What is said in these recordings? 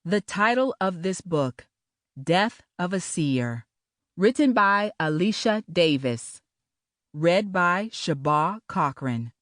The title of this book, Death of a Seer, written by Alisha Davis, read by Shba Cochrane.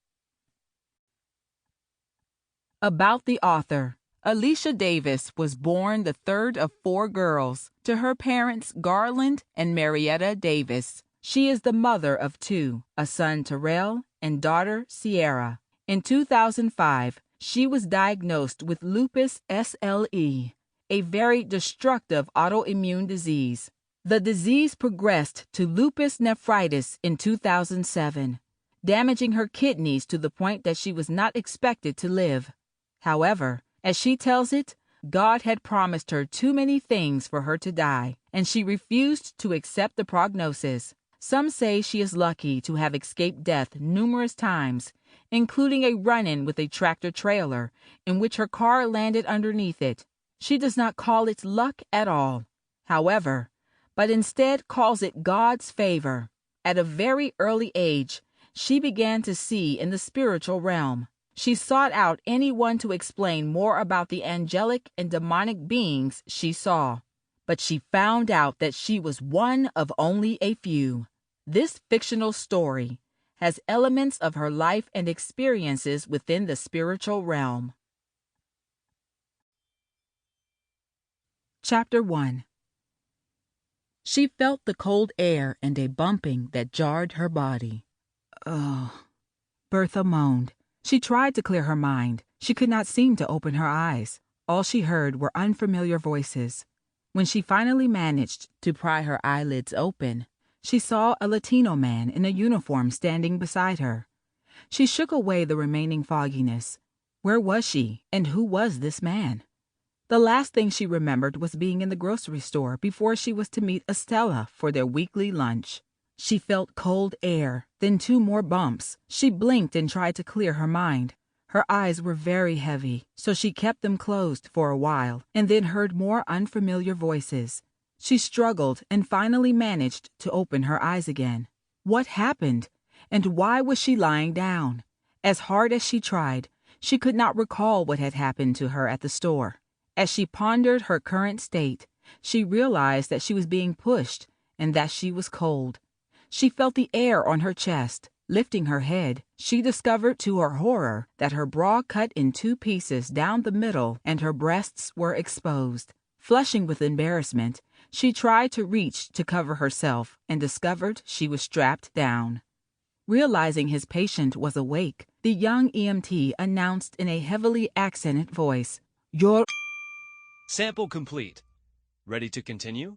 About the author. Alisha Davis was born the third of 4 girls to her parents Garland and Marietta Davis. She is the mother of 2, a son Terrell and daughter Sierra. In 2005, she was diagnosed with lupus SLE, a very destructive autoimmune disease. The disease progressed to lupus nephritis in 2007, damaging her kidneys to the point that she was not expected to live. However, as she tells it, God had promised her too many things for her to die, and she refused to accept the prognosis. Some say she is lucky to have escaped death numerous times, including a run-in with a tractor-trailer in which her car landed underneath it. She does not call it luck at all, however, but instead calls it God's favor. At a very early age, she began to see in the spiritual realm. She sought out anyone to explain more about the angelic and demonic beings she saw, but she found out that she was one of only a few. This fictional story has elements of her life and experiences within the spiritual realm. Chapter 1. She felt the cold air and a bumping that jarred her body. "Oh," Bertha moaned. She tried to clear her mind. She could not seem to open her eyes. All she heard were unfamiliar voices. When she finally managed to pry her eyelids open, she saw a Latino man in a uniform standing beside her. She shook away the remaining fogginess. Where was she, and who was this man? The last thing she remembered was being in the grocery store before she was to meet Estella for their weekly lunch. She felt cold air, then 2 more bumps. She blinked and tried to clear her mind. Her eyes were very heavy, so she kept them closed for a while and then heard more unfamiliar voices. She struggled and finally managed to open her eyes again. What happened? And why was she lying down? As hard as she tried, she could not recall what had happened to her at the store. As she pondered her current state, she realized that she was being pushed and that she was cold. She felt the air on her chest. Lifting her head, she discovered to her horror that her bra cut in 2 pieces down the middle and her breasts were exposed. Flushing with embarrassment, she tried to reach to cover herself and discovered she was strapped down. Realizing his patient was awake, the young EMT announced in a heavily accented voice, "Your sample complete. Ready to continue?"